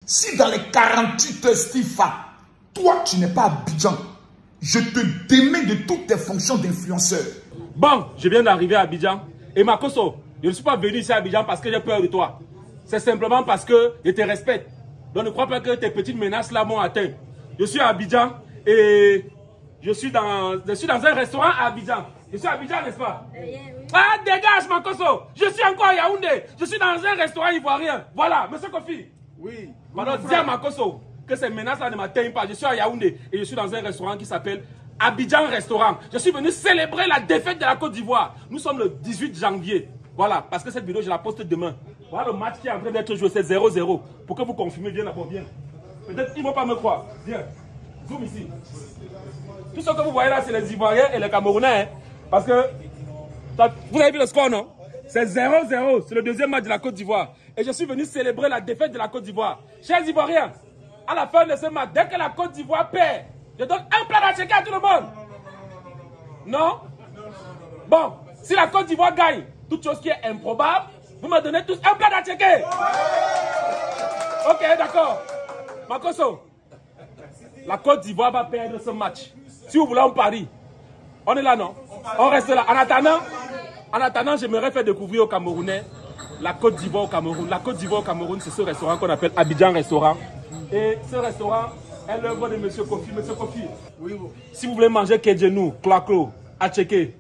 Si dans les 48 heures, Stifa, toi, tu n'es pas à Abidjan, je te démets de toutes tes fonctions d'influenceur. Bon, je viens d'arriver à Abidjan. Et Makoso, je ne suis pas venu ici à Abidjan parce que j'ai peur de toi. C'est simplement parce que je te respecte. Donc ne crois pas que tes petites menaces là m'ont atteint. Je suis à Abidjan et je suis dans un restaurant à Abidjan. Je suis à Abidjan, n'est-ce pas? Oui. Ah, dégage, Makoso! Je suis encore à Yaoundé. Je suis dans un restaurant ivoirien. Voilà, monsieur Kofi. Oui. Alors, dis à Makoso que ces menaces-là ne m'atteignent pas. Je suis à Yaoundé et je suis dans un restaurant qui s'appelle Abidjan Restaurant. Je suis venu célébrer la défaite de la Côte d'Ivoire. Nous sommes le 18 janvier. Voilà, parce que cette vidéo, je la poste demain. Voilà le match qui est en train d'être joué, c'est 0-0. Pour que vous confirmez, viens d'abord, viens. Peut-être qu'ils ne vont pas me croire. Viens. Zoom ici. Tout ce que vous voyez là, c'est les Ivoiriens et les Camerounais. Hein. Parce que, vous avez vu le score, non? C'est 0-0. C'est le deuxième match de la Côte d'Ivoire. Et je suis venu célébrer la défaite de la Côte d'Ivoire. Chers Ivoiriens, à la fin de ce match, dès que la Côte d'Ivoire perd, je donne un plat d'attiqué à tout le monde. Non? Bon, si la Côte d'Ivoire gagne, toute chose qui est improbable, vous me donnez tous un plat d'attiqué. Ok, d'accord. Makoso, la Côte d'Ivoire va perdre ce match. Si vous voulez, on parie. On est là, non? On reste là. En attendant, j'aimerais faire découvrir aux Camerounais la Côte d'Ivoire au Cameroun. La Côte d'Ivoire au Cameroun, c'est ce restaurant qu'on appelle Abidjan Restaurant. Et ce restaurant est l'œuvre de M. Kofi. M. Kofi, Oui. si vous voulez manger Kedjenou, Klaklo, Atcheke,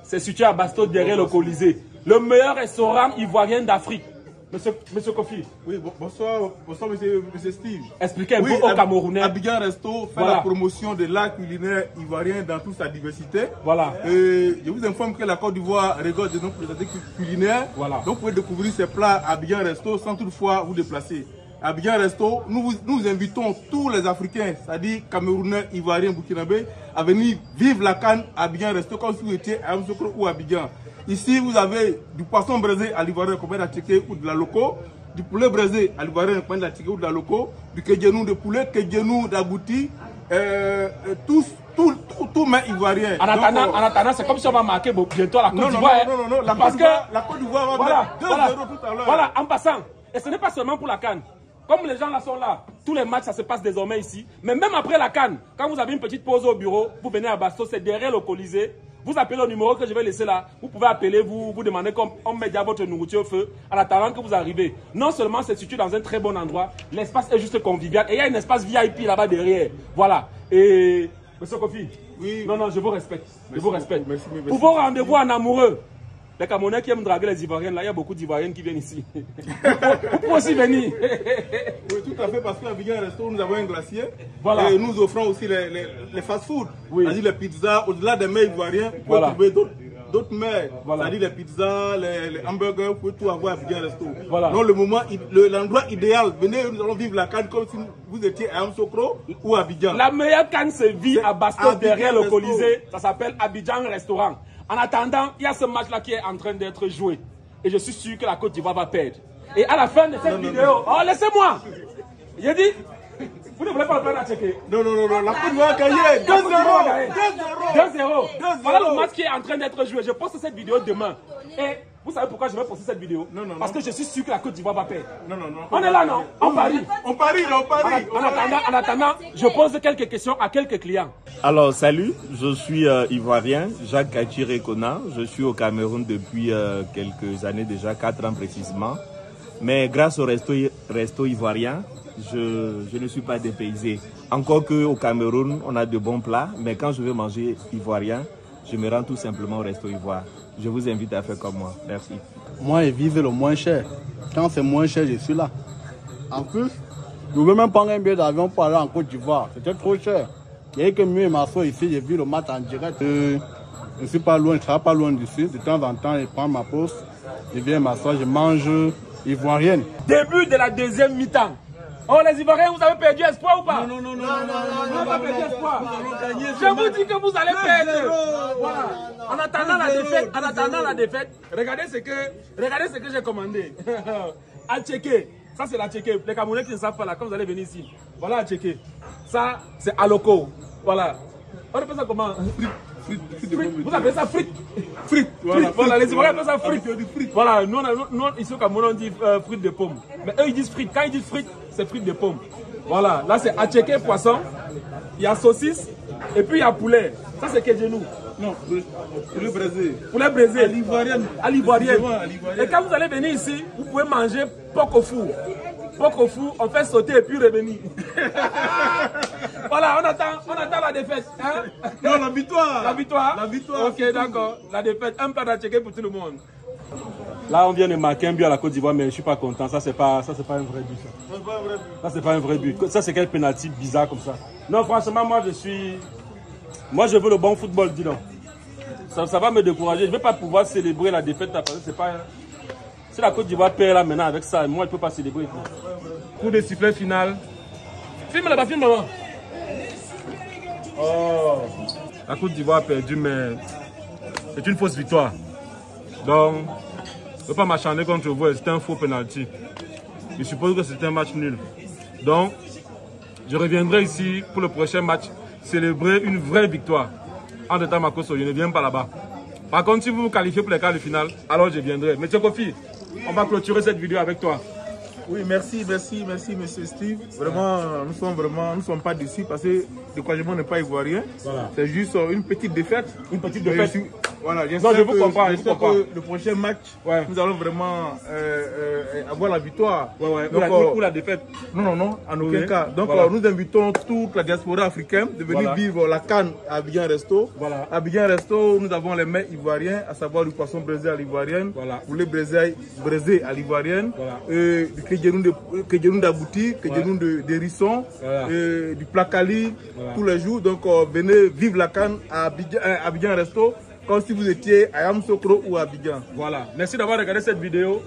c'est situé à Basto derrière le Colisée. Le meilleur restaurant ivoirien d'Afrique. Monsieur Kofi. Oui, bonsoir monsieur Steve. Expliquez un peu aux Camerounais. Abidjan Resto fait la promotion de l'art culinaire ivoirien dans toute sa diversité. Voilà. Je vous informe que la Côte d'Ivoire regorge de nos présentés culinaires. Voilà. Donc vous pouvez découvrir ces plats à Abidjan Resto sans toutefois vous déplacer. À Abidjan Resto, nous invitons tous les Africains, c'est-à-dire Camerounais, Ivoiriens, Burkinabés, à venir vivre la CAN à Abidjan Resto comme si vous étiez à Amsokro ou à Abidjan. Ici, vous avez du poisson braisé à l'ivoirien, comme d'attiqué ou de la loco, du poulet braisé à l'ivoirien, comme d'attiqué ou de la loco, du kedjenou de poulet, kedjenou d'agouti, tout mais ivoirien. En attendant, c'est comme si on va marquer bientôt la Côte d'Ivoire. Non, la Côte d'Ivoire va mettre 2-0 tout à l'heure. Voilà, en passant. Et ce n'est pas seulement pour la CAN. Comme les gens là sont là, tous les matchs ça se passe désormais ici. Mais même après la CAN, quand vous avez une petite pause au bureau, vous venez à Basto, c'est derrière le Colisée. Vous appelez le numéro que je vais laisser là. Vous pouvez appeler, vous demandez qu'on mette déjà votre nourriture au feu en attendant que vous arrivez. Non seulement c'est situé dans un très bon endroit, l'espace est juste convivial. Et il y a un espace VIP là-bas derrière. Voilà. Et monsieur Kofi, oui. Non, je vous respecte. Merci, je vous respecte. Merci. Pour vos rendez-vous en amoureux, les Camerounais qui aiment draguer les Ivoiriennes, là, il y a beaucoup d'Ivoiriennes qui viennent ici. Vous pouvez aussi venir. Oui, tout à fait, parce qu'à Abidjan Resto, nous avons un glacier. Voilà. Et nous offrons aussi les fast-food. Oui. C'est-à-dire les pizzas, au-delà des mets ivoiriens, vous pouvez trouver d'autres mets. Voilà. C'est-à-dire les pizzas, les hamburgers, vous pouvez tout avoir à Abidjan Resto. Voilà. Donc l'endroit idéal, venez, nous allons vivre la canne comme si vous étiez à Amsokro ou à Abidjan. La meilleure canne se vit à Basto derrière le Colisée. Ça s'appelle Abidjan Restaurant. En attendant, il y a ce match-là qui est en train d'être joué. Et je suis sûr que la Côte d'Ivoire va perdre. Et à la fin de cette vidéo... Oh, laissez-moi! J'ai dit... Vous ne voulez pas le prendre à checker? Non, la Côte d'Ivoire a gagné 2-0. 2-0. Voilà le match qui est en train d'être joué. Je poste cette vidéo demain. Et vous savez pourquoi je vais poster cette vidéo? Parce que je suis sûr que la Côte d'Ivoire va perdre. On est là, non? On parie. On parie. En attendant, je pose quelques questions à quelques clients. Alors, salut, je suis ivoirien, Jacques Kachiré Kona. Je suis au Cameroun depuis quelques années déjà, 4 ans précisément. Mais grâce au resto ivoirien, je ne suis pas dépaysé. Encore qu'au Cameroun, on a de bons plats, mais quand je veux manger ivoirien, je me rends tout simplement au resto ivoire. Je vous invite à faire comme moi. Merci. Moi, je vise le moins cher. Quand c'est moins cher, je suis là. En plus, je ne veux même prendre un billet d'avion pour aller en Côte d'Ivoire. C'était trop cher. Il y a que mieux et ma soeur ici, j'ai vu le match en direct. Je ne suis pas loin, je ne serai pas loin d'ici. De temps en temps, je prends ma pause, je viens m'asseoir, je mange ivoirienne. Début de la deuxième mi-temps. Oh, les Ivoiriens, vous avez perdu espoir ou pas? Non, vous n'avez pas perdu espoir. Je vous dis que vous allez perdre. Voilà. En attendant la défaite, regardez ce que j'ai commandé. À checker. Ça, c'est la checker. Les Camerounais qui ne savent pas là, quand vous allez venir ici. Voilà à checker. Ça, c'est à loco. Voilà. On appelle ça comment? Vous appelez ça frites? Frites. Voilà, les Ivoiriens appellent ça frites. Frites. Voilà, nous ici au Cameroun, on dit frites de pommes. Mais eux, ils disent frites. Quand ils disent frites, c'est frites de pommes. Voilà, là c'est attiéké poisson, il y a saucisse, et puis il y a poulet. Ça c'est quel genou? Non, poulet braisé. Poulet braisé. À l'ivoirienne. À l'ivoirienne. Et quand vous allez venir ici, vous pouvez manger porc au four. Porc au four, on fait sauter et puis revenir. Voilà, on attend la défaite. Hein? Non, la victoire. La victoire? La victoire. Ok, d'accord. La défaite, un plat d'attiéké pour tout le monde. Là, on vient de marquer un but à la Côte d'Ivoire, mais je ne suis pas content. Ça, c'est pas un vrai but. Ça, c'est pas un vrai but. Ça, c'est quel penalty bizarre comme ça. Non, franchement, moi, je veux le bon football, dis donc. Ça va me décourager. Je ne vais pas pouvoir célébrer la défaite. Parce que c'est pas... Si la Côte d'Ivoire perd là maintenant avec ça, moi, je ne peux pas célébrer. Coup de sifflet final. Filme là-bas, filme là-bas. Oh. La Côte d'Ivoire a perdu, mais c'est une fausse victoire. Donc, je ne peux pas m'acharner contre vous. C'était un faux penalty. Je suppose que c'était un match nul. Donc, je reviendrai ici pour le prochain match célébrer une vraie victoire. En étant Makosso, je ne viens pas là-bas. Par contre, si vous vous qualifiez pour les quarts de finale, alors je viendrai. Mais Kofi, on va clôturer cette vidéo avec toi. Oui, merci, monsieur Steve. Vraiment, nous sommes pas d'ici parce que le découragement n'est pas ivoirien. Voilà. C'est juste une petite défaite. Une petite défaite. Voilà, je vous comprends. J'espère que le prochain match, nous allons vraiment avoir la victoire. Donc, ou la défaite. Non, en aucun cas. Donc, nous invitons toute la diaspora africaine de venir vivre la CAN à Abidjan Resto. À Abidjan Resto, nous avons les mets ivoiriens, à savoir du poisson braisé à l'ivoirienne, poulet braisé à l'ivoirienne, du kédjenou d'abouti, kédjenou de hérisson, du placali tous les jours. Donc, venez vivre la CAN à Abidjan Resto. Comme si vous étiez à Yamoussoukro ou à Abidjan. Voilà. Merci d'avoir regardé cette vidéo.